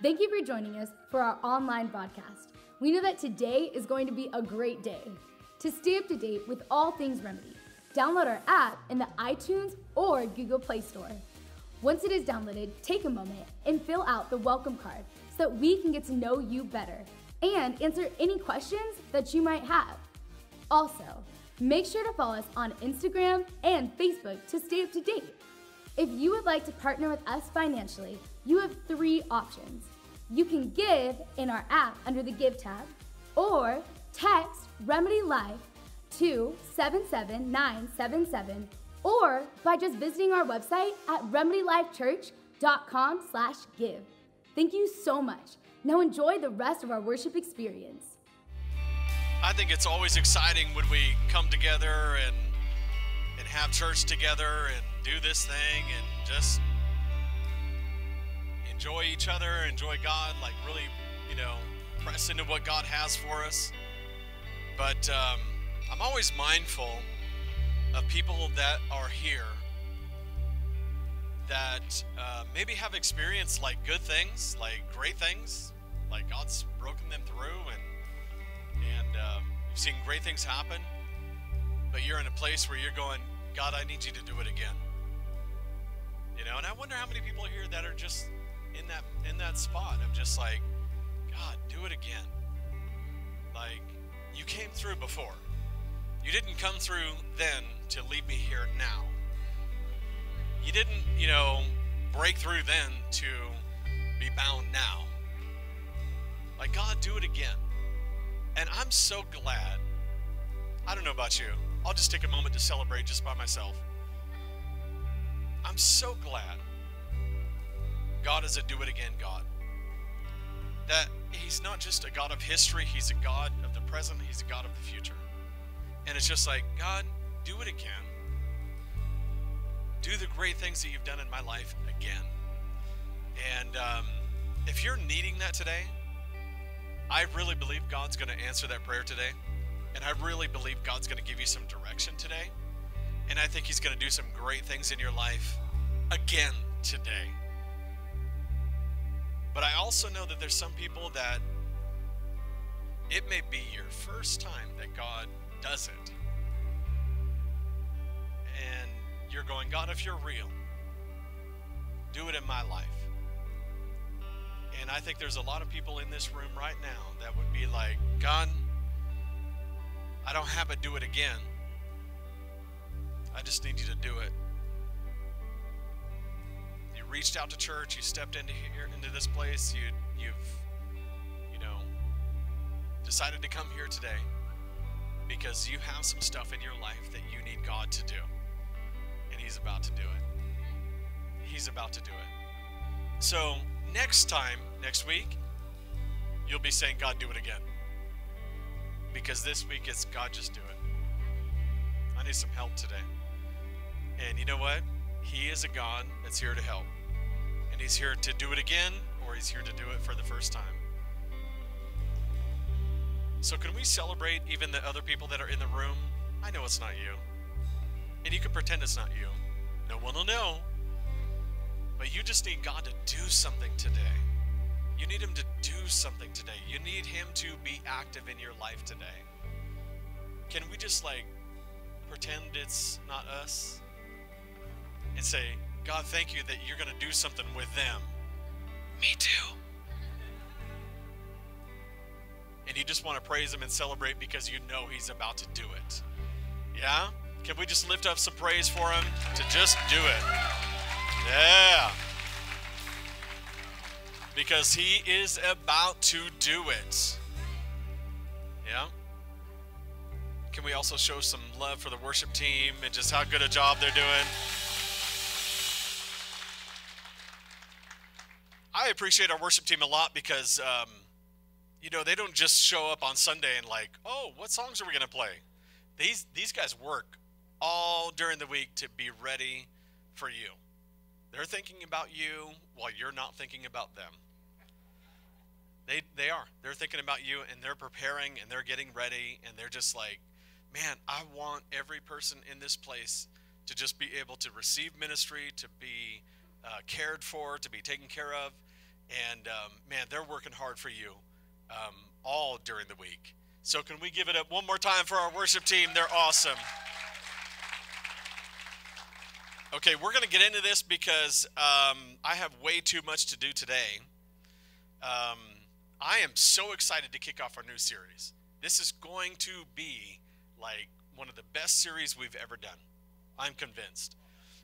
Thank you for joining us for our online broadcast. We know that today is going to be a great day. To stay up to date with all things Remedy, download our app in the iTunes or Google Play Store. Once it is downloaded, take a moment and fill out the welcome card so that we can get to know you better and answer any questions that you might have. Also, make sure to follow us on Instagram and Facebook to stay up to date. If you would like to partner with us financially, you have 3 options. You can give in our app under the Give tab, or text Remedy Life to 77977, or by just visiting our website at remedylifechurch.com/give. Thank you so much. Now enjoy the rest of our worship experience. I think it's always exciting when we come together and have church together and do this thing and just enjoy each other, enjoy God, like really, press into what God has for us. But I'm always mindful of people that are here that maybe have experienced like good things, like great things, like God's broken them through and you've seen great things happen, but you're in a place where you're going, God, I need you to do it again. And I wonder how many people are here that are just in that spot of just like, God, do it again. Like, you came through before. You didn't come through then to leave me here now. You didn't, break through then to be bound now. Like, God, do it again. And I'm so glad. I don't know about you. I'll just take a moment to celebrate just by myself. I'm so glad God is a do-it-again God. That he's not just a God of history, he's a God of the present, he's a God of the future. And it's just like, God, do it again. Do the great things that you've done in my life again. And if you're needing that today, I really believe God's going to answer that prayer today. And I really believe God's going to give you some direction today. And I think he's going to do some great things in your life again today. But I also know that there's some people that it may be your first time that God does it. And you're going, God, if you're real, do it in my life. And I think there's a lot of people in this room right now that would be like, God, I don't have to do it again. I just need you to do it. You reached out to church, you stepped into here, into this place, you've decided to come here today because you have some stuff in your life that you need God to do. And he's about to do it. He's about to do it. So next week, you'll be saying, God, do it again. Because this week it's God, just do it. I need some help today. And you know what? He is a God that's here to help. And he's here to do it again, or he's here to do it for the first time. So can we celebrate even the other people that are in the room? I know it's not you. And you can pretend it's not you. No one will know. But you just need God to do something today. You need him to do something today. You need him to be active in your life today. Can we just pretend it's not us? And say, God, thank you that you're going to do something with them. Me too. And you just want to praise him and celebrate because you know he's about to do it. Yeah? Can we just lift up some praise for him to just do it? Yeah. Because he is about to do it. Yeah? Can we also show some love for the worship team and just how good a job they're doing? I appreciate our worship team a lot because, they don't just show up on Sunday and oh, what songs are we going to play? These guys work all during the week to be ready for you. They're thinking about you while you're not thinking about them. They are. They're thinking about you, and they're preparing, and they're getting ready, and they're just like, man, I want every person in this place to just be able to receive ministry, to be cared for, to be taken care of. And man, they're working hard for you all during the week. So can we give it up one more time for our worship team? They're awesome. Okay, we're going to get into this because I have way too much to do today. I am so excited to kick off our new series. This is going to be like one of the best series we've ever done. I'm convinced.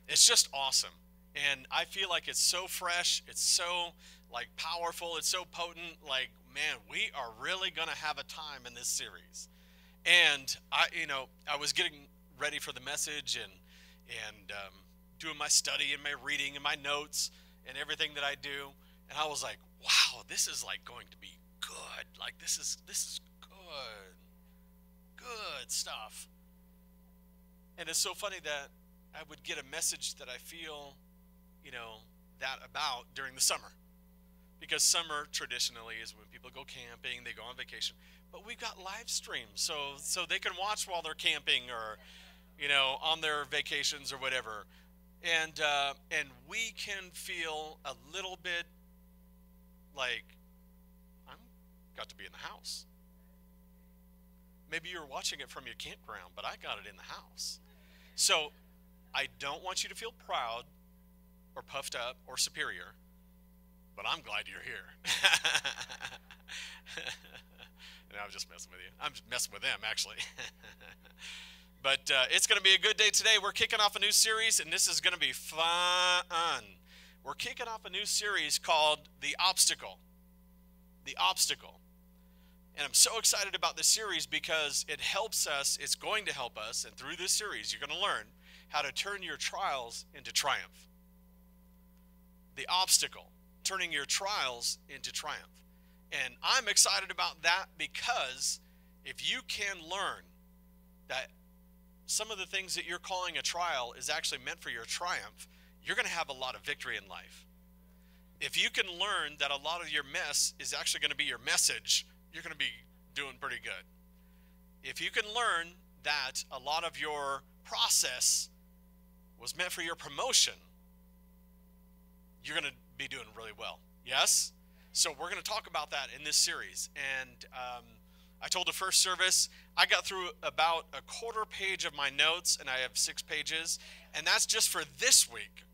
It's just awesome. And I feel like it's so fresh. It's so like powerful. It's so potent. Like, man, we are really going to have a time in this series. And I was getting ready for the message and doing my study and my reading and my notes and everything that I do. And I was like, wow, this is like going to be good. Like this is good stuff. And it's so funny that I would get a message that I feel, that about during the summer. Because summer traditionally is when people go camping, they go on vacation. But we've got live streams, so they can watch while they're camping or, on their vacations or whatever. And we can feel a little bit like, I'm got to be in the house. Maybe you're watching it from your campground, but I got it in the house. So I don't want you to feel proud or puffed up or superior, but I'm glad you're here. And I'm just messing with you. I'm just messing with them, actually. But it's going to be a good day today. We're kicking off a new series, and this is going to be fun. We're kicking off a new series called The Obstacle. The Obstacle. And I'm so excited about this series because it helps us, it's going to help us, and through this series you're going to learn how to turn your trials into triumph. The Obstacle, turning your trials into triumph. And I'm excited about that because if you can learn that some of the things that you're calling a trial is actually meant for your triumph, you're going to have a lot of victory in life. If you can learn that a lot of your mess is actually going to be your message, you're going to be doing pretty good. If you can learn that a lot of your process was meant for your promotion, you're going to be doing really well. Yes? So we're going to talk about that in this series. And I told the first service, I got through about a quarter page of my notes, and I have 6 pages, and that's just for this week.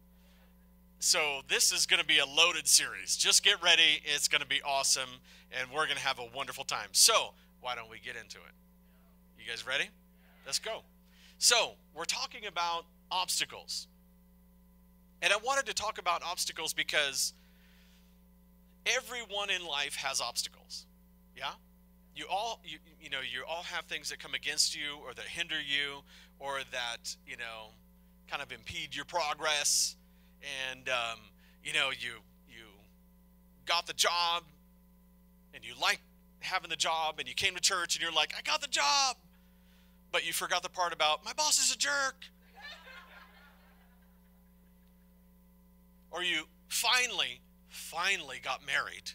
So this is going to be a loaded series. Just get ready. It's going to be awesome, and we're going to have a wonderful time. So why don't we get into it? You guys ready? Let's go. So we're talking about obstacles. And I wanted to talk about obstacles because everyone in life has obstacles. Yeah? You all have things that come against you or that hinder you or that, kind of impede your progress. And, you got the job and you like having the job and you came to church and you're like, I got the job. But you forgot the part about my boss is a jerk. Or you finally got married.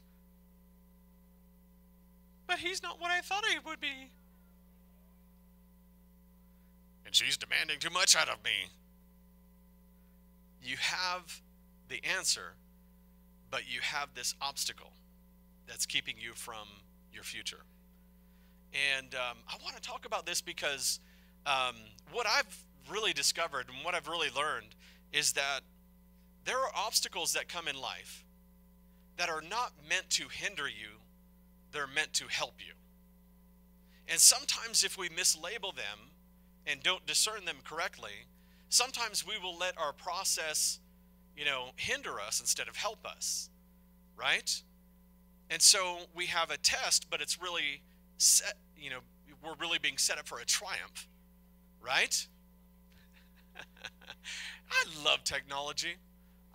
But he's not what I thought he would be. And she's demanding too much out of me. You have the answer, but you have this obstacle that's keeping you from your future. And I want to talk about this because what I've really discovered and what I've really learned is that there are obstacles that come in life that are not meant to hinder you. They're meant to help you. And sometimes if we mislabel them and don't discern them correctly, sometimes we will let our process, hinder us instead of help us, right? And so we have a test, but it's really set, we're really being set up for a triumph, right? I love technology.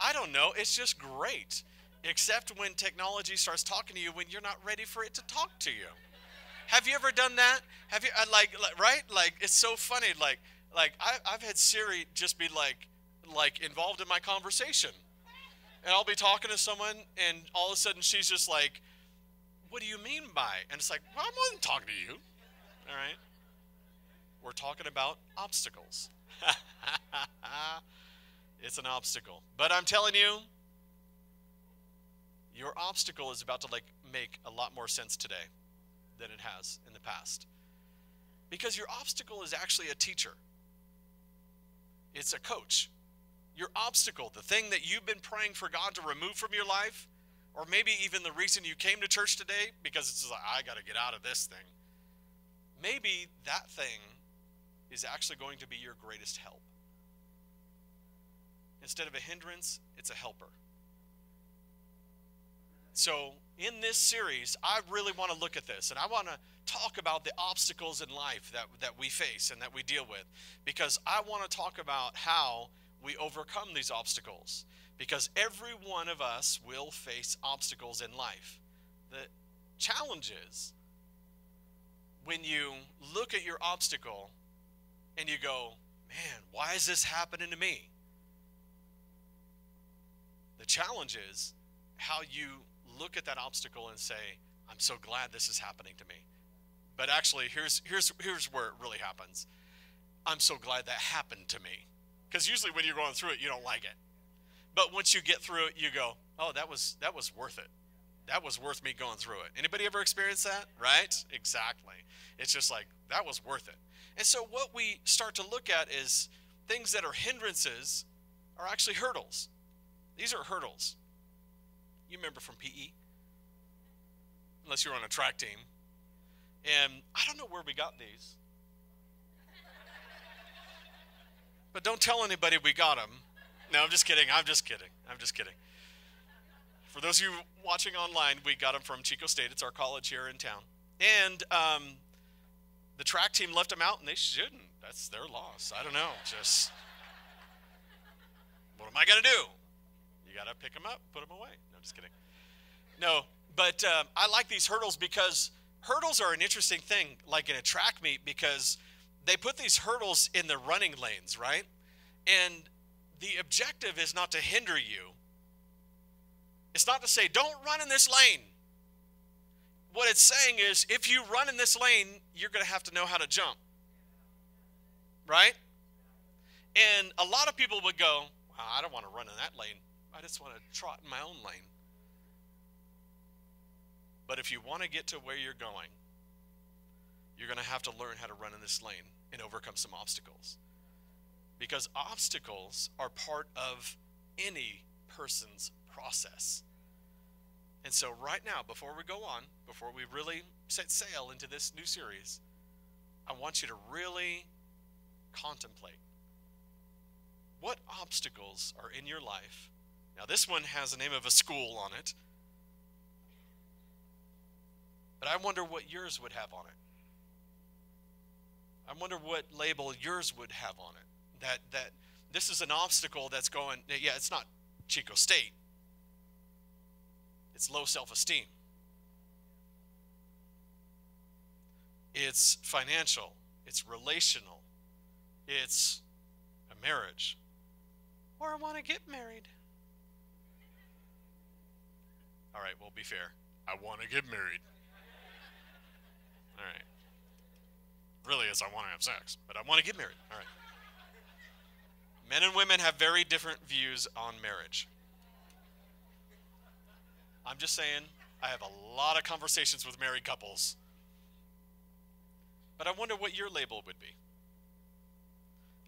I don't know, it's just great. Except when technology starts talking to you when you're not ready for it to talk to you. Have you ever done that? Have you, right? Like, it's so funny. Like I've had Siri just be like involved in my conversation. And I'll be talking to someone and all of a sudden she's just like, what do you mean by? And it's like, well, I wasn't talking to you. All right. We're talking about obstacles. It's an obstacle. But I'm telling you, Your obstacle is about to make a lot more sense today than it has in the past. Because your obstacle is actually a teacher. It's a coach. Your obstacle, the thing that you've been praying for God to remove from your life, or maybe even the reason you came to church today, because it's just like, I got to get out of this thing. Maybe that thing is actually going to be your greatest help. Instead of a hindrance, it's a helper. So in this series, I really want to look at this, and I want to talk about the obstacles in life that we face and that we deal with, because I want to talk about how we overcome these obstacles, because every one of us will face obstacles in life. The challenge is when you look at your obstacle and you go, man, why is this happening to me? The challenge is how you look at that obstacle and say, I'm so glad this is happening to me. But actually, here's where it really happens. I'm so glad that happened to me. Because usually when you're going through it, you don't like it. But once you get through it, you go, oh, that was worth it. That was worth me going through it. Anybody ever experienced that? Right? Exactly. It's just like, that was worth it. And so what we start to look at is things that are hindrances are actually hurdles. These are hurdles. You remember from PE? Unless you're on a track team. And I don't know where we got these. But don't tell anybody we got them. No, I'm just kidding. For those of you watching online, we got them from Chico State. It's our college here in town. And the track team left them out, and they shouldn't. That's their loss. I don't know. Just, what am I going to do? You got to pick them up, put them away. No, just kidding. No, but I like these hurdles because hurdles are an interesting thing, like in a track meet, because they put these hurdles in the running lanes, right? And the objective is not to hinder you. It's not to say, don't run in this lane. What it's saying is, if you run in this lane, you're going to have to know how to jump. Right? And a lot of people would go, well, I don't want to run in that lane. I just want to trot in my own lane. But if you want to get to where you're going, you're going to have to learn how to run in this lane and overcome some obstacles. Because obstacles are part of any person's process. And so right now, before we go on, before we really set sail into this new series, I want you to really contemplate what obstacles are in your life. Now this one has the name of a school on it, but I wonder what yours would have on it. I wonder what label yours would have on it. That this is an obstacle that's going, yeah, it's not Chico State. It's low self-esteem. It's financial. It's relational. It's a marriage. Or I want to get married. All right, well, be fair. I want to get married. All right. Really is I want to have sex, but I want to get married. All right. Men and women have very different views on marriage. I'm just saying, I have a lot of conversations with married couples. But I wonder what your label would be.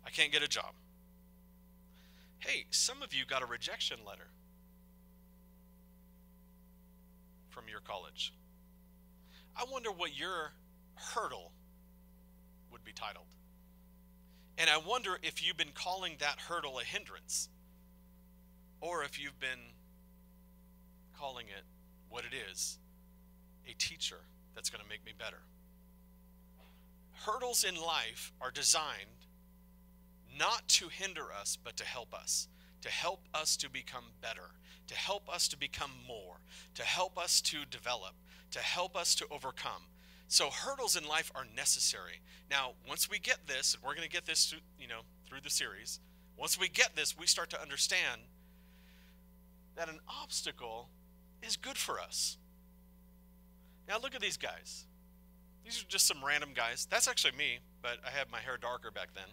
I can't get a job. Hey, some of you got a rejection letter from your college. I wonder what your hurdle would be titled. And I wonder if you've been calling that hurdle a hindrance, or if you've been calling it what it is, a teacher that's going to make me better. Hurdles in life are designed not to hinder us, but to help us to become better, to help us to become more, to help us to develop, to help us to overcome. So hurdles in life are necessary. Now, once we get this, and we're going to get this through the series, once we get this, we start to understand that an obstacle is good for us. Now look at these guys. These are just some random guys. That's actually me, but I had my hair darker back then.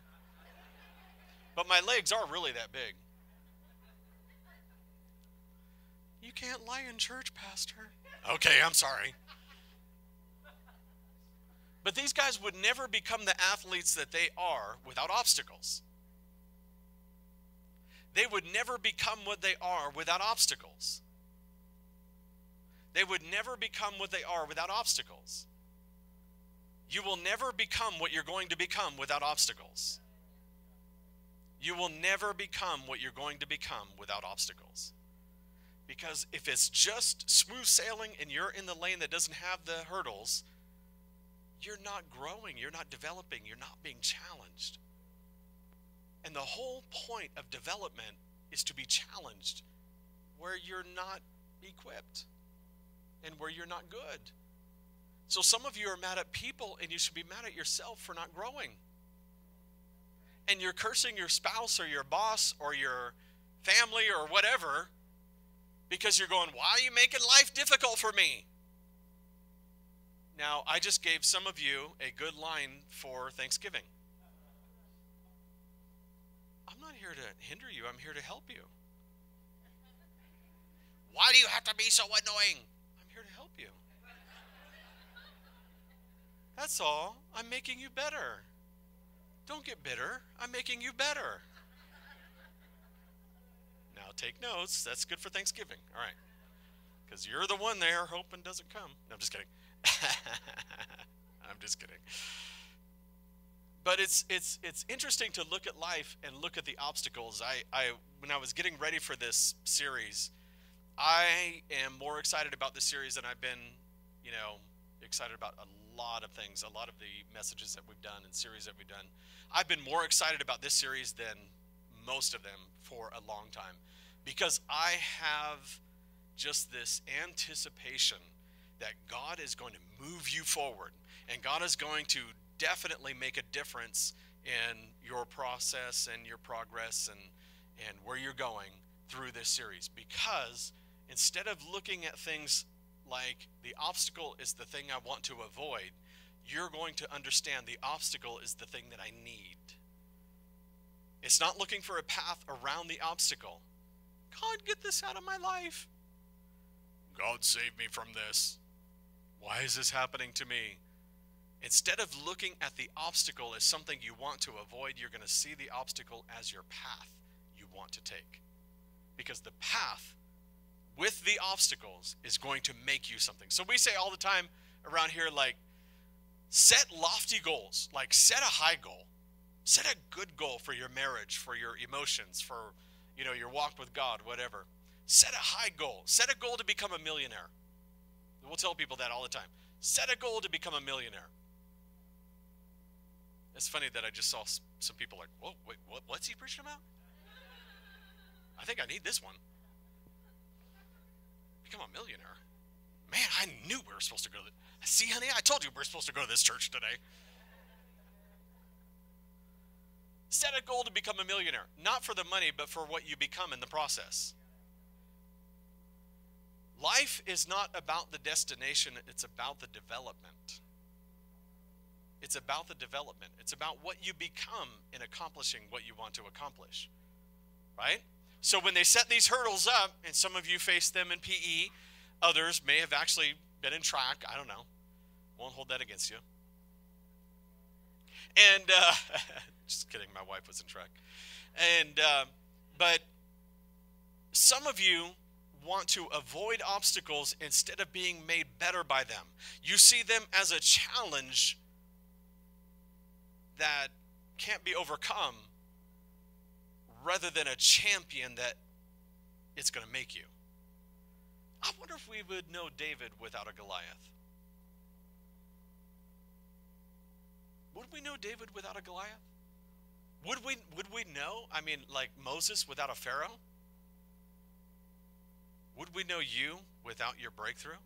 But my legs are really that big. You can't lie in church, Pastor. Okay, I'm sorry. But these guys would never become the athletes that they are without obstacles. They would never become what they are without obstacles. They would never become what they are without obstacles. You will never become what you're going to become without obstacles. You will never become what you're going to become without obstacles. Because if it's just smooth sailing and you're in the lane that doesn't have the hurdles, you're not growing, you're not developing, you're not being challenged. And the whole point of development is to be challenged where you're not equipped and where you're not good. So some of you are mad at people, and you should be mad at yourself for not growing. And you're cursing your spouse or your boss or your family or whatever because you're going, why are you making life difficult for me? Now, I just gave some of you a good line for Thanksgiving. I'm not here to hinder you. I'm here to help you. Why do you have to be so annoying? I'm here to help you. That's all. I'm making you better. Don't get bitter. I'm making you better. Now take notes. That's good for Thanksgiving. All right. Because you're the one there hoping doesn't come. No, I'm just kidding. I'm just kidding. But it's interesting to look at life and look at the obstacles. When I was getting ready for this series, I am more excited about this series than I've been, excited about a lot of things, a lot of the messages that we've done and series that we've done. I've been more excited about this series than most of them for a long time because I have just this anticipation that God is going to move you forward and God is going to definitely make a difference in your process and your progress and where you're going through this series. Because instead of looking at things like the obstacle is the thing I want to avoid, you're going to understand the obstacle is the thing that I need. It's not looking for a path around the obstacle. God, get this out of my life. God, save me from this. Why is this happening to me? Instead of looking at the obstacle as something you want to avoid, you're going to see the obstacle as your path you want to take. Because the path with the obstacles is going to make you something. So we say all the time around here, like, set lofty goals. Like, set a high goal. Set a good goal for your marriage, for your emotions, for, your walk with God, whatever. Set a high goal. Set a goal to become a millionaire. We'll tell people that all the time. Set a goal to become a millionaire. It's funny that I just saw some people like, whoa, wait, what's he preaching about? I think I need this one. Become a millionaire. Man, I knew we were supposed to go to this. See, honey, I told you we were supposed to go to this church today. Set a goal to become a millionaire. Not for the money, but for what you become in the process. Life is not about the destination, it's about the development. It's about the development. It's about what you become in accomplishing what you want to accomplish. Right? So when they set these hurdles up, and some of you face them in PE, others may have actually been in track. I don't know. Won't hold that against you. And, just kidding, my wife was in track. And, but some of you want to avoid obstacles instead of being made better by them. You see them as a challenge that can't be overcome rather than a champion that it's going to make you. I wonder if we would know David without a Goliath. Would we know David without a Goliath? Would we know, like Moses without a Pharaoh? Would we know you without your breakthrough?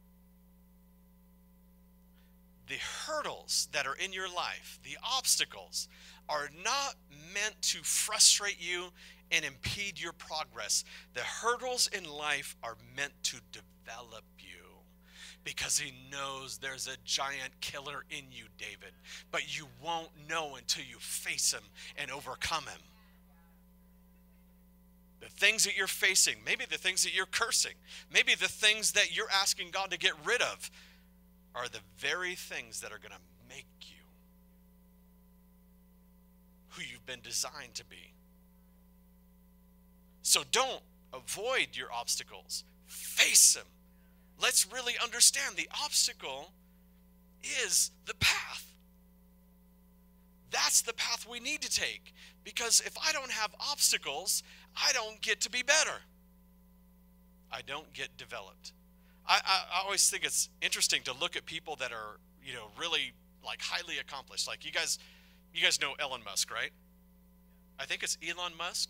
The hurdles that are in your life, the obstacles, are not meant to frustrate you and impede your progress. The hurdles in life are meant to develop you. Because he knows there's a giant killer in you, David. But you won't know until you face him and overcome him. The things that you're facing, maybe the things that you're cursing, maybe the things that you're asking God to get rid of are the very things that are going to make you who you've been designed to be. So don't avoid your obstacles. Face them. Let's really understand the obstacle is the path. That's the path we need to take. Because if I don't have obstacles, I don't get to be better. I don't get developed. I always think it's interesting to look at people that are, really like highly accomplished. Like you guys know Elon Musk, right? I think it's Elon Musk,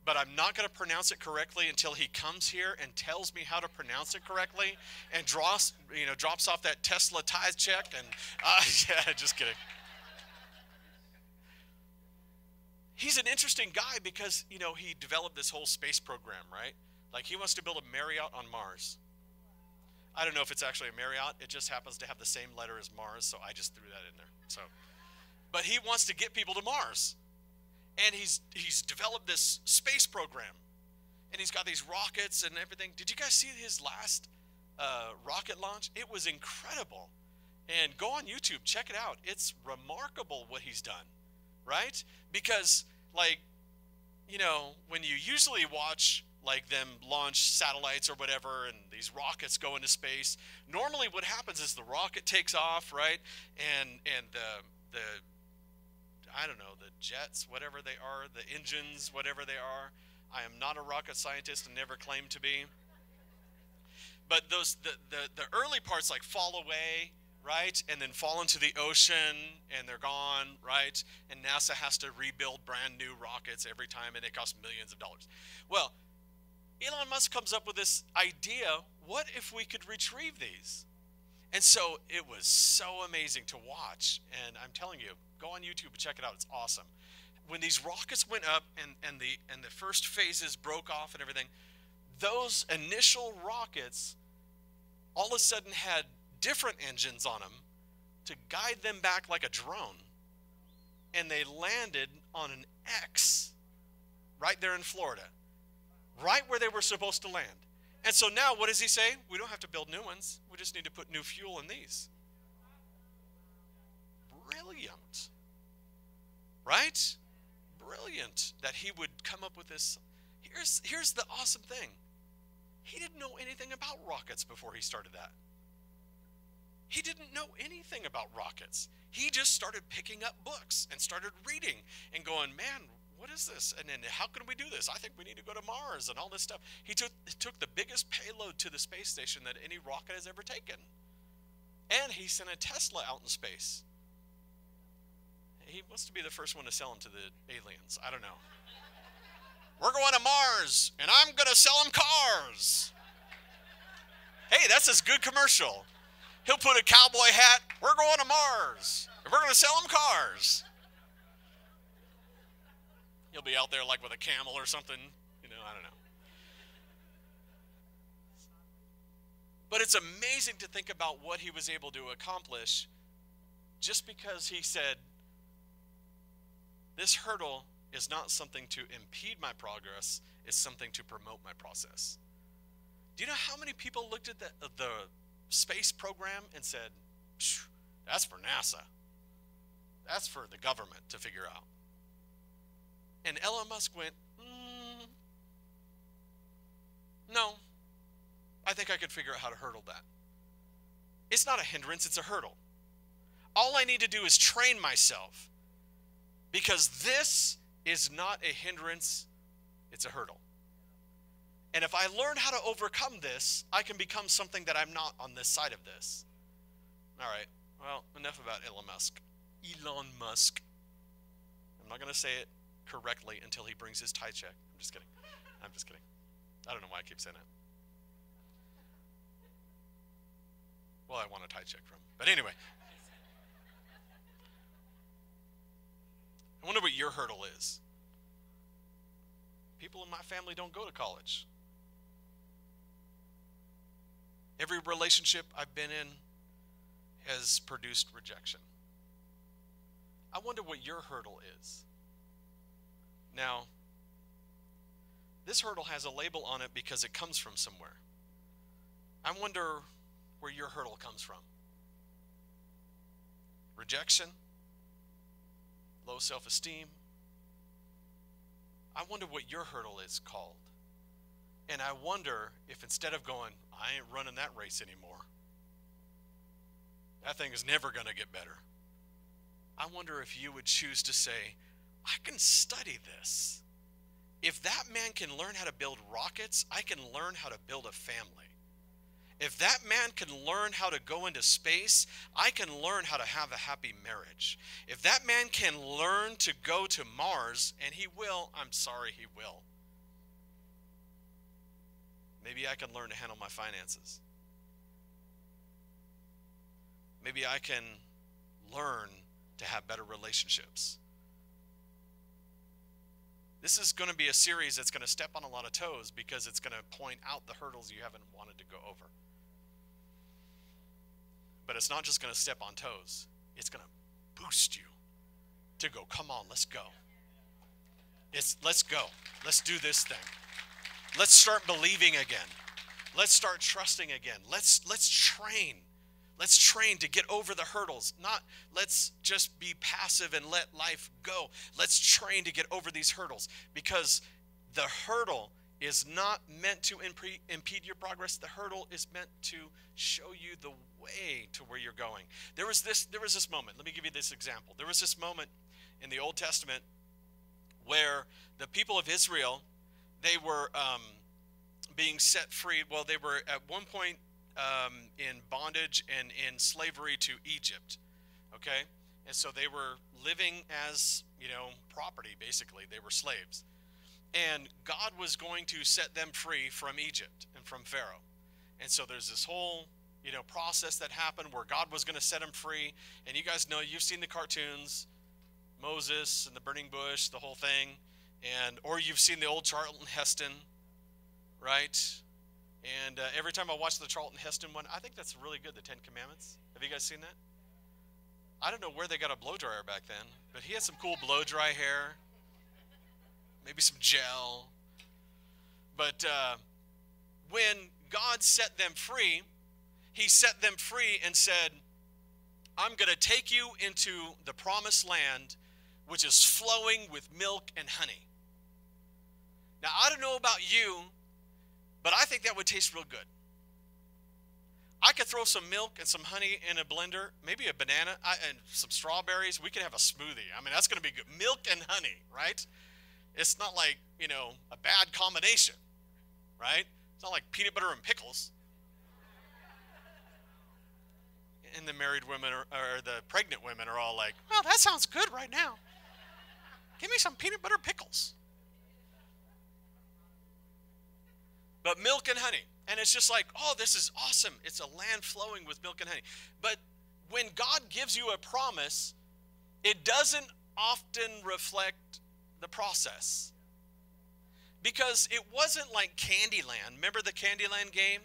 but I'm not going to pronounce it correctly until he comes here and tells me how to pronounce it correctly and drops off that Tesla tithe check. And yeah, just kidding. He's an interesting guy because, he developed this whole space program, right? Like he wants to build a Marriott on Mars. I don't know if it's actually a Marriott. It just happens to have the same letter as Mars, so I just threw that in there. But he wants to get people to Mars. And he's developed this space program. And he's got these rockets and everything. Did you guys see his last rocket launch? It was incredible. And go on YouTube, check it out. It's remarkable what he's done, right? Because, when you usually watch them launch satellites or whatever, and these rockets go into space, normally what happens is the rocket takes off, right? And the I don't know, the jets, whatever they are, the engines, whatever they are. I am not a rocket scientist and never claimed to be. But the early parts fall away, right? And then fall into the ocean and they're gone, right? And NASA has to rebuild brand new rockets every time, and it costs millions of dollars. Well, Elon Musk comes up with this idea, what if we could retrieve these? And so it was so amazing to watch. And I'm telling you, go on YouTube and check it out. It's awesome. When these rockets went up and the first phases broke off and everything, those initial rockets all of a sudden had different engines on them to guide them back like a drone. And they landed on an X right there in Florida, right where they were supposed to land. And so now what does he say? We don't have to build new ones. We just need to put new fuel in these. Brilliant. Right? Brilliant that he would come up with this. Here's the awesome thing. He didn't know anything about rockets before he started that. He didn't know anything about rockets. He just started picking up books and started reading and going, man, what is this? And then how can we do this? I think we need to go to Mars and all this stuff. He took the biggest payload to the space station that any rocket has ever taken. And he sent a Tesla out in space. He wants to be the first one to sell them to the aliens. I don't know. We're going to Mars, and I'm going to sell them cars. Hey, that's a good commercial. He'll put a cowboy hat. We're going to Mars, and we're going to sell them cars. He'll be out there with a camel or something. I don't know. But it's amazing to think about what he was able to accomplish just because he said, this hurdle is not something to impede my progress, it's something to promote my process. Do you know how many people looked at the space program and said, that's for NASA. That's for the government to figure out. And Elon Musk went, no, I think I could figure out how to hurdle that. It's not a hindrance, it's a hurdle. All I need to do is train myself, because this is not a hindrance, it's a hurdle. And if I learn how to overcome this, I can become something that I'm not on this side of this. All right, well, enough about Elon Musk. Elon Musk. I'm not going to say it correctly until he brings his tithe check. I'm just kidding. I don't know why I keep saying that. Well, I want a tithe check from him. But anyway. I wonder what your hurdle is. People in my family don't go to college. Every relationship I've been in has produced rejection. I wonder what your hurdle is. Now, This hurdle has a label on it because it comes from somewhere. I wonder where your hurdle comes from. Rejection? Low self-esteem? I wonder what your hurdle is called. And I wonder if instead of going, I ain't running that race anymore, that thing is never going to get better, I wonder if you would choose to say, I can study this. If that man can learn how to build rockets, I can learn how to build a family. If that man can learn how to go into space, I can learn how to have a happy marriage. If that man can learn to go to Mars, and he will, I'm sorry, he will. Maybe I can learn to handle my finances. Maybe I can learn to have better relationships. This is going to be a series that's going to step on a lot of toes because it's going to point out the hurdles you haven't wanted to go over. But it's not just going to step on toes. It's going to boost you to go, come on, let's go. Let's go. Let's do this thing. Let's start believing again. Let's start trusting again. Let's train. Let's train to get over the hurdles. Not let's just be passive and let life go. Let's train to get over these hurdles, because the hurdle is not meant to impede your progress. The hurdle is meant to show you the way to where you're going. There was this moment. Let me give you this example. There was this moment in the Old Testament where the people of Israel, they were being set free. Well, they were at one point in bondage and in slavery to Egypt. Okay? And so they were living as, property, basically. They were slaves. And God was going to set them free from Egypt and from Pharaoh. And so there's this whole, process that happened where God was going to set them free. And you guys know, you've seen the cartoons, Moses and the burning bush, the whole thing. Or you've seen the old Charlton Heston, right? And every time I watch the Charlton Heston one, I think that's really good, the Ten Commandments. Have you guys seen that? I don't know where they got a blow dryer back then, but he had some cool blow dry hair. Maybe some gel. But when God set them free, he set them free and said, I'm going to take you into the promised land, which is flowing with milk and honey. Now, I don't know about you, but I think that would taste real good. I could throw some milk and some honey in a blender, maybe a banana and some strawberries. We could have a smoothie. I mean, that's going to be good. Milk and honey, right? It's not like, a bad combination, right? It's not like peanut butter and pickles. And the married women or the pregnant women are all like, well, that sounds good right now. Give me some peanut butter pickles. But milk and honey. And it's just like, oh, this is awesome. It's a land flowing with milk and honey. But when God gives you a promise, it doesn't often reflect the process. Because it wasn't like Candyland. Remember the Candyland game?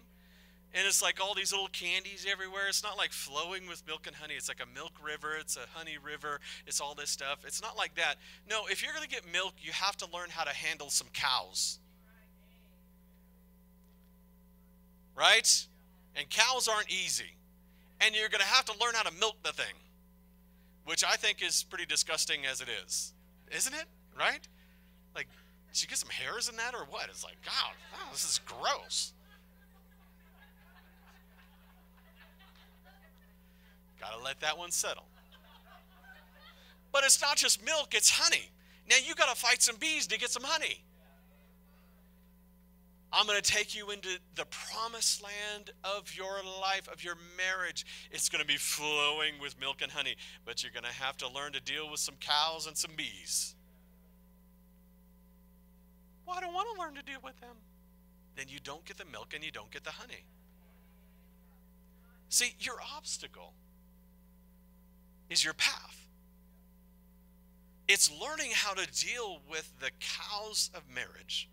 And it's like all these little candies everywhere. It's not like flowing with milk and honey. It's like a milk river. It's a honey river. It's all this stuff. It's not like that. No, if you're going to get milk, you have to learn how to handle some cows. Right? And cows aren't easy. And you're going to have to learn how to milk the thing, which I think is pretty disgusting as it is. Isn't it? Right? Like, did you get some hairs in that or what? It's like, God, wow, this is gross. Got to let that one settle. But it's not just milk, it's honey. Now you got to fight some bees to get some honey. I'm going to take you into the promised land of your life, of your marriage. It's going to be flowing with milk and honey, but you're going to have to learn to deal with some cows and some bees. Well, I don't want to learn to deal with them. Then you don't get the milk and you don't get the honey. See, your obstacle is your path. It's learning how to deal with the cows of marriage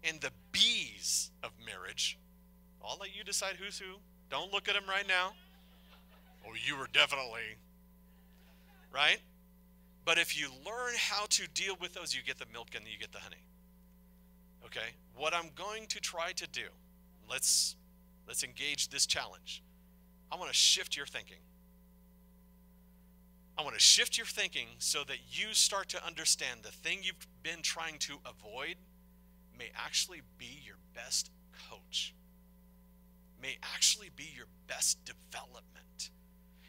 and the bees of marriage. I'll let you decide who's who. Don't look at them right now. Oh, you were definitely, right? But if you learn how to deal with those, you get the milk and you get the honey. Okay? what I'm going to try to do, let's engage this challenge. I want to shift your thinking. I want to shift your thinking so that you start to understand the thing you've been trying to avoid may actually be your best coach, may actually be your best development.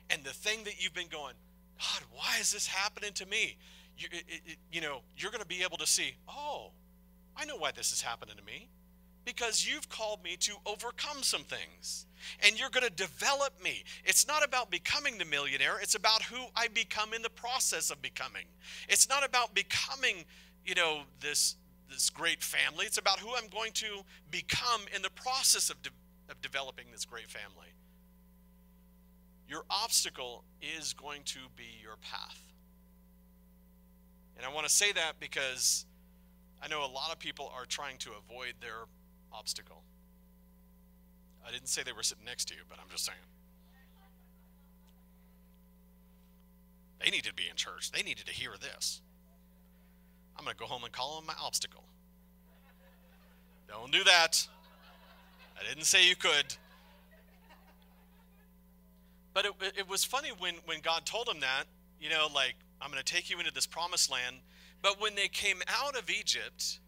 And the thing that you've been going, God, why is this happening to me? You're going to be able to see, oh, I know why this is happening to me. Because you've called me to overcome some things. And you're going to develop me. It's not about becoming the millionaire. It's about who I become in the process of becoming. It's not about becoming, this great family. It's about who I'm going to become in the process of developing this great family. Your obstacle is going to be your path. And I want to say that because I know a lot of people are trying to avoid their obstacle. I didn't say they were sitting next to you, but I'm just saying. They needed to be in church. They needed to hear this. I'm going to go home and call them my obstacle. Don't do that. I didn't say you could. But it was funny when God told him that, I'm going to take you into this promised land. But when they came out of Egypt,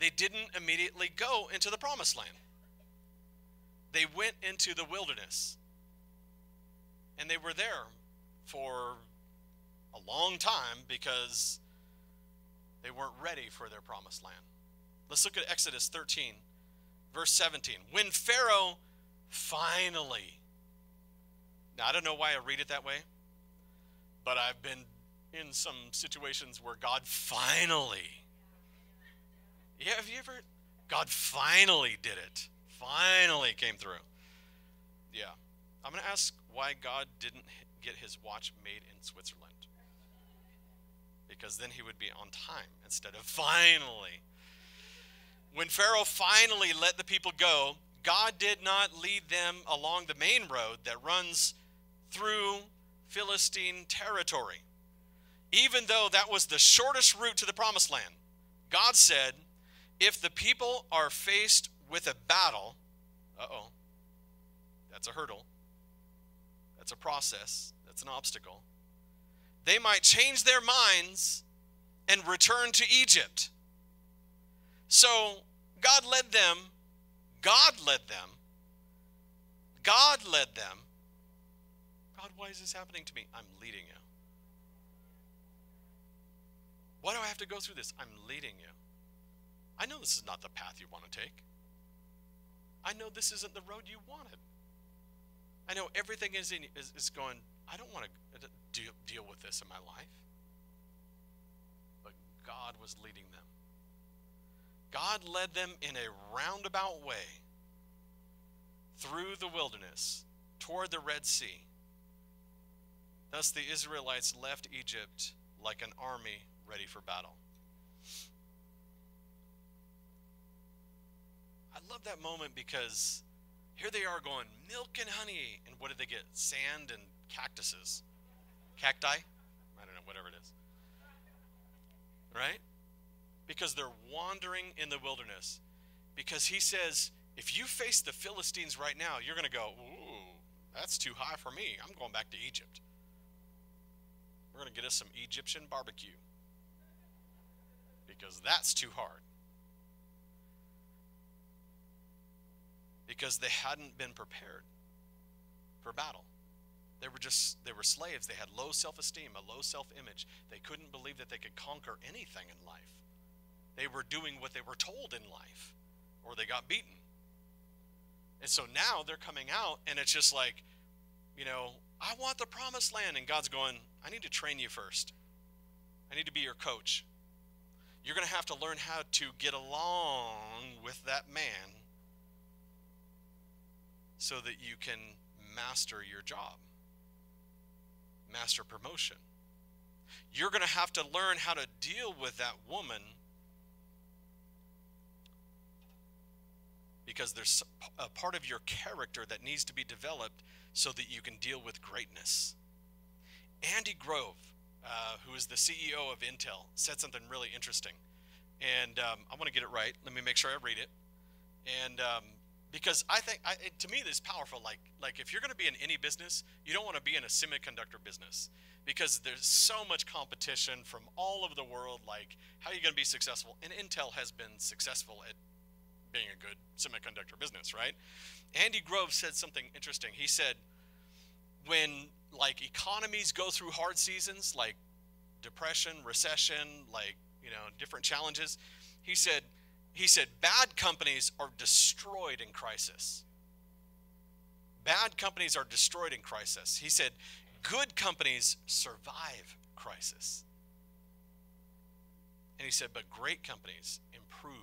they didn't immediately go into the promised land. They went into the wilderness. And they were there for a long time because they weren't ready for their promised land. Let's look at Exodus 13, verse 17. When Pharaoh finally, now I don't know why I read it that way, but I've been in some situations where God finally, have you ever, God finally did it. Finally came through. Yeah. I'm going to ask why God didn't get his watch made in Switzerland. Because then he would be on time instead of finally. When Pharaoh finally let the people go, God did not lead them along the main road that runs through Philistine territory. Even though that was the shortest route to the promised land, God said, if the people are faced with a battle, that's a hurdle, that's a process, that's an obstacle, they might change their minds and return to Egypt. So God led them. God, why is this happening to me? I'm leading you. Why do I have to go through this? I'm leading you. I know this is not the path you want to take. I know this isn't the road you wanted. I know everything is going, I don't want to deal with this in my life. But God was leading them. God led them in a roundabout way through the wilderness toward the Red Sea. Thus the Israelites left Egypt like an army ready for battle. I love that moment because here they are going milk and honey. And what did they get? Sand and cactuses. Cacti? I don't know, whatever it is. Right? Because they're wandering in the wilderness. Because he says, if you face the Philistines right now, you're going to go, ooh, that's too high for me. I'm going back to Egypt. We're going to get us some Egyptian barbecue. Because that's too hard. Because they hadn't been prepared for battle. They were slaves. They had low self-esteem, a low self-image. They couldn't believe that they could conquer anything in life. They were doing what they were told in life, or they got beaten. And so now they're coming out, and it's just like, I want the promised land. And God's going, I need to train you first. I need to be your coach. You're going to have to learn how to get along with that man so that you can master your job, master promotion. You're going to have to learn how to deal with that woman because there's a part of your character that needs to be developed so that you can deal with greatness. Andy Grove, who is the CEO of Intel, said something really interesting. And I want to get it right. Let me make sure I read it. And because I think, to me, this is powerful. Like if you're going to be in any business, you don't want to be in a semiconductor business because there's so much competition from all over the world. Like, how are you going to be successful? And Intel has been successful at being a good semiconductor business, right? Andy Grove said something interesting. He said, when like economies go through hard seasons, like depression, recession, like, different challenges, he said, bad companies are destroyed in crisis. Bad companies are destroyed in crisis. He said, good companies survive crisis. And he said, but great companies improve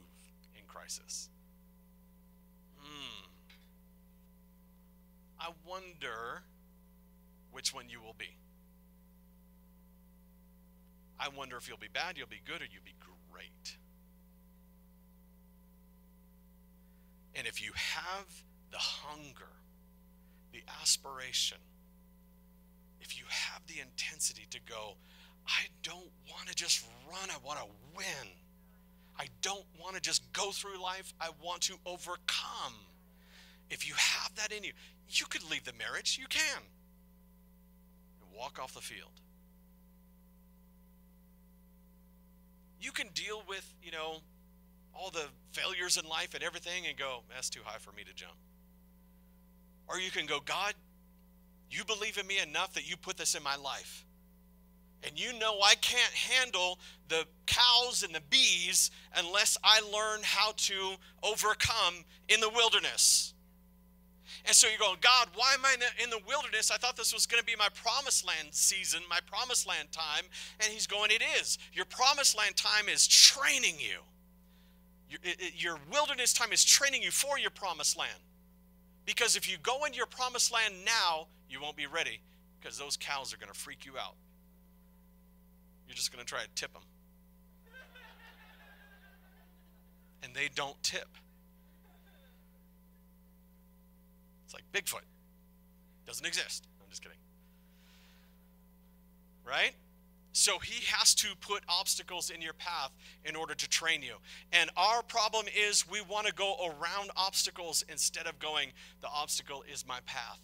in crisis. I wonder which one you will be. I wonder if you'll be bad, you'll be good, or you'll be great. And if you have the hunger, the aspiration, if you have the intensity to go, I don't want to just run, I want to win. I don't want to just go through life, I want to overcome. If you have that in you, you could leave the marriage, you can, and walk off the field. You can deal with, all the failures in life and everything and go, that's too high for me to jump. Or you can go, God, you believe in me enough that you put this in my life. And you know I can't handle the cows and the bees unless I learn how to overcome in the wilderness. And so you're going, God, why am I in the wilderness? I thought this was going to be my promised land season, my promised land time. And he's going, it is. Your promised land time is training you. Your wilderness time is training you for your promised land. Because if you go into your promised land now, you won't be ready because those cows are going to freak you out. You're just going to try to tip them. And they don't tip. It's like Bigfoot. Doesn't exist. I'm just kidding. Right? So he has to put obstacles in your path in order to train you. And our problem is we want to go around obstacles instead of going, the obstacle is my path.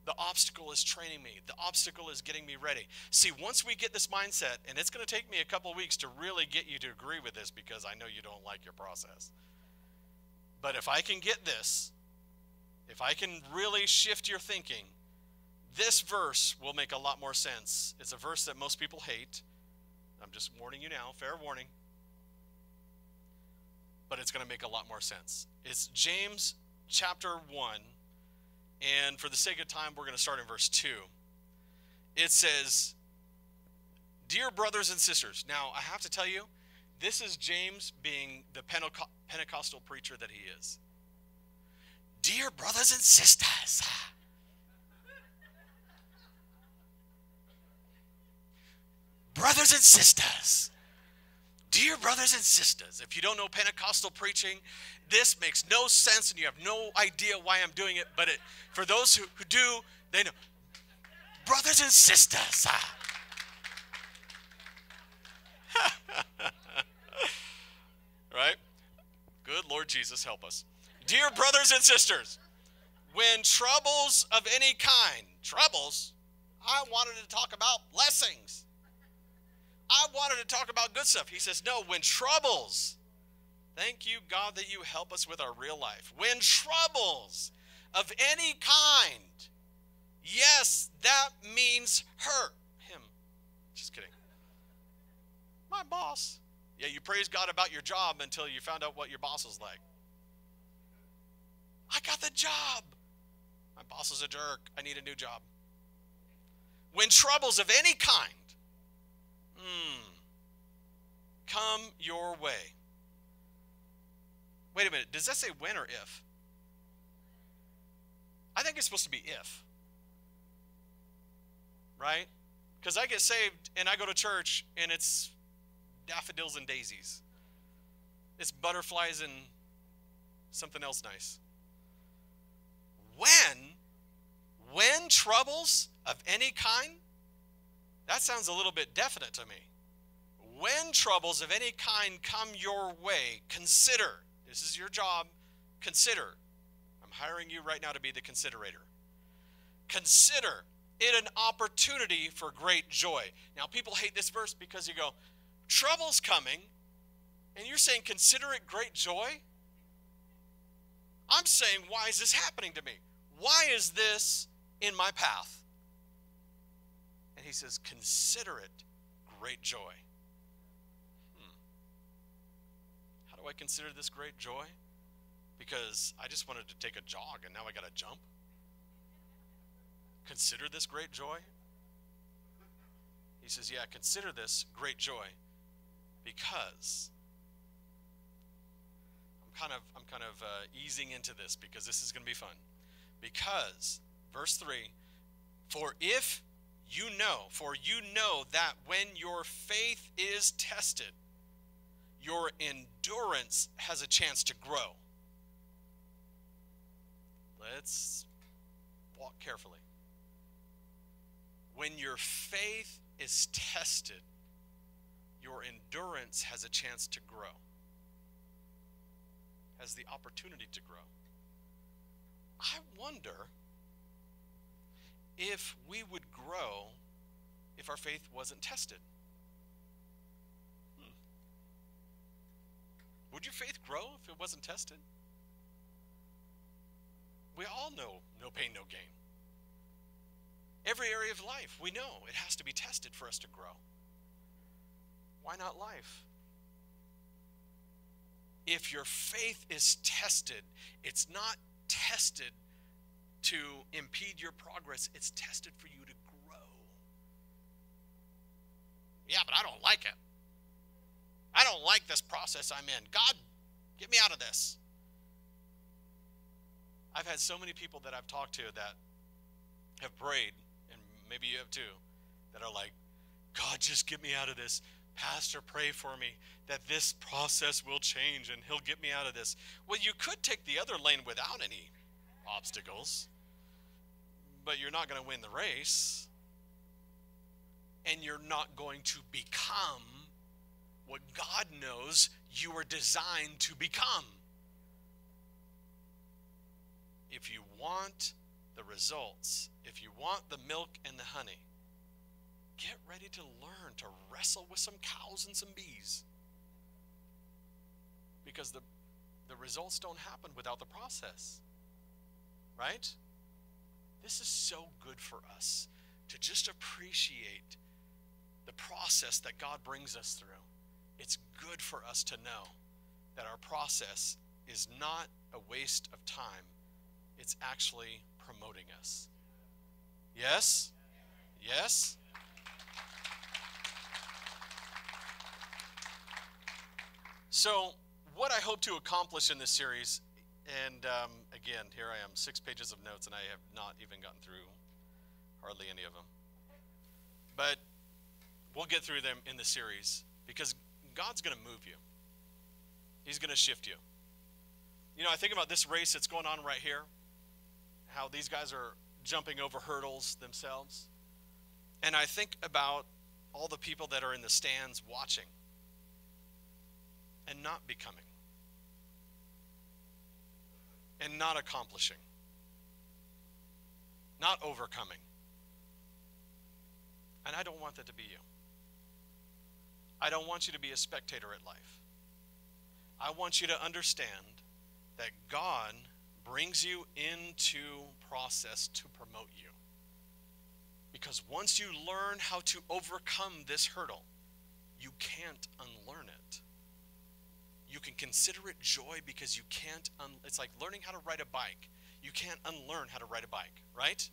The obstacle is training me. The obstacle is getting me ready. See, once we get this mindset, and it's going to take me a couple of weeks to really get you to agree with this because I know you don't like your process. But if I can get this, if I can really shift your thinking, this verse will make a lot more sense. It's a verse that most people hate. I'm just warning you now, fair warning. But it's going to make a lot more sense. It's James chapter 1, and for the sake of time, we're going to start in verse 2. It says, dear brothers and sisters. Now, I have to tell you, this is James being the Pentecostal preacher that he is. Dear brothers and sisters. Brothers and sisters, dear brothers and sisters, if you don't know Pentecostal preaching, this makes no sense and you have no idea why I'm doing it, but for those who do, they know. Brothers and sisters. Right? Good Lord Jesus, help us. Dear brothers and sisters, when troubles of any kind, troubles, I wanted to talk about blessings. I wanted to talk about good stuff. He says, no, when troubles, thank you, God, that you help us with our real life. When troubles of any kind, yes, that means hurt. Him. Just kidding. My boss. Yeah, you praise God about your job until you found out what your boss was like. I got the job. My boss is a jerk. I need a new job. When troubles of any kind, come your way. Wait a minute. Does that say when or if? I think it's supposed to be if. Right? Because I get saved and I go to church and it's daffodils and daisies. It's butterflies and something else nice. When troubles of any kind? That sounds a little bit definite to me. when troubles of any kind come your way, consider. This is your job. Consider. I'm hiring you right now to be the considerator. Consider it an opportunity for great joy. Now, people hate this verse because you go, trouble's coming, and you're saying consider it great joy? I'm saying, why is this happening to me? Why is this in my path? And he says, consider it great joy. How do I consider this great joy? Because I just wanted to take a jog and now I got to jump. Consider this great joy? He says, yeah, consider this great joy because I'm kind of easing into this because this is going to be fun. Because, verse 3, for you know that when your faith is tested, your endurance has a chance to grow. Let's walk carefully. When your faith is tested, your endurance has a chance to grow, has the opportunity to grow. I wonder if we would grow if our faith wasn't tested. Would your faith grow if it wasn't tested? We all know no pain, no gain. Every area of life, we know it has to be tested for us to grow. Why not life? If your faith is tested, it's not tested to impede your progress, it's tested for you to grow. Yeah, but I don't like it. I don't like this process I'm in. God, get me out of this. I've had so many people that I've talked to that have prayed, and maybe you have too, that are like, God, just get me out of this. Pastor, pray for me that this process will change and he'll get me out of this. Well, you could take the other lane without any obstacles, but you're not going to win the race, and you're not going to become what God knows you are designed to become. If you want the results, if you want the milk and the honey, get ready to learn to wrestle with some cows and some bees. Because the results don't happen without the process. Right? This is so good for us to just appreciate the process that God brings us through. It's good for us to know that our process is not a waste of time. It's actually promoting us. Yes? Yes? So, what I hope to accomplish in this series, and again, here I am, 6 pages of notes, and I have not even gotten through hardly any of them. But we'll get through them in the series, because God's going to move you. He's going to shift you. You know, I think about this race that's going on right here, how these guys are jumping over hurdles themselves. And I think about all the people that are in the stands watching and not becoming and not accomplishing, not overcoming. And I don't want that to be you. I don't want you to be a spectator at life. I want you to understand that God brings you into process to promote you. Because once you learn how to overcome this hurdle, you can't unlearn it. You can consider it joy because you can't, it's like learning how to ride a bike. You can't unlearn how to ride a bike, right?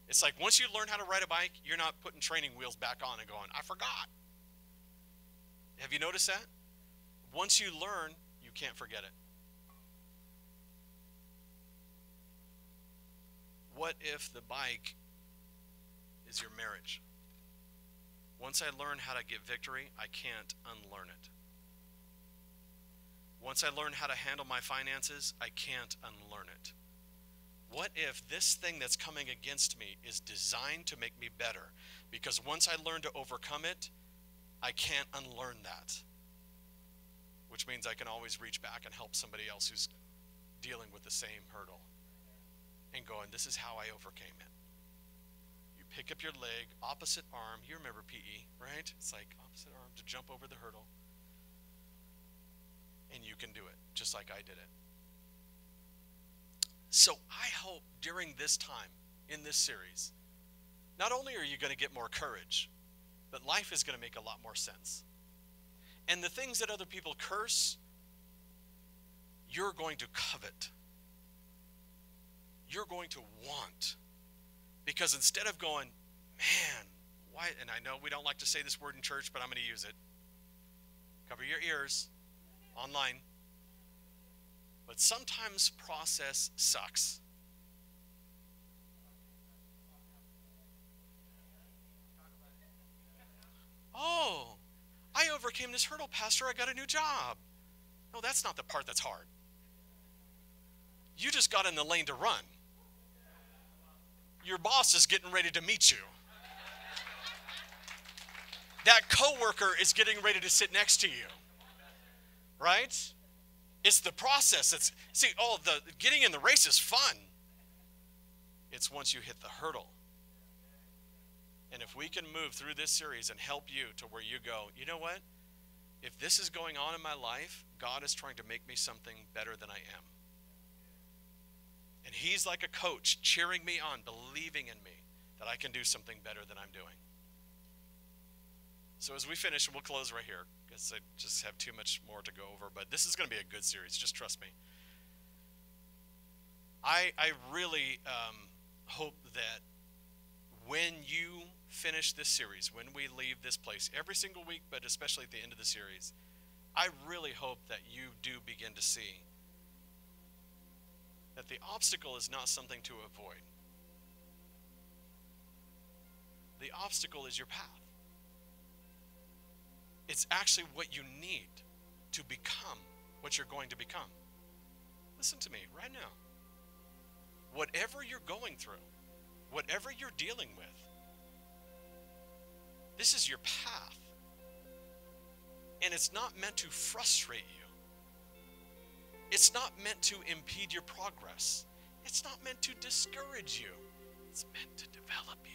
It's like once you learn how to ride a bike, you're not putting training wheels back on and going, I forgot. Have you noticed that? Once you learn, you can't forget it. What if the bike is your marriage? Once I learn how to get victory, I can't unlearn it. Once I learn how to handle my finances, I can't unlearn it. What if this thing that's coming against me is designed to make me better? Because once I learn to overcome it, I can't unlearn that. Which means I can always reach back and help somebody else who's dealing with the same hurdle. And going, this is how I overcame it. You pick up your leg, opposite arm. You remember PE, right? It's like opposite arm to jump over the hurdle. And you can do it, just like I did it. So I hope during this time, in this series, not only are you going to get more courage, but life is going to make a lot more sense. And the things that other people curse, you're going to covet. You're going to want. Because instead of going, man, why, and I know we don't like to say this word in church, but I'm going to use it. Cover your ears online. But sometimes process sucks. Oh, I overcame this hurdle, Pastor. I got a new job. No, that's not the part that's hard. You just got in the lane to run. Your boss is getting ready to meet you. That coworker is getting ready to sit next to you. Right? It's the process. The getting in the race is fun. It's once you hit the hurdle. And if we can move through this series and help you to where you go, you know what? If this is going on in my life, God is trying to make me something better than I am. And he's like a coach cheering me on, believing in me that I can do something better than I'm doing. So as we finish, and we'll close right here, because I just have too much more to go over, but this is going to be a good series, just trust me. I really hope that when you finish this series, when we leave this place, every single week, but especially at the end of the series, I really hope that you do begin to see that the obstacle is not something to avoid. The obstacle is your path. It's actually what you need to become what you're going to become. Listen to me right now. Whatever you're going through, whatever you're dealing with, this is your path. And it's not meant to frustrate you. It's not meant to impede your progress. It's not meant to discourage you. It's meant to develop you.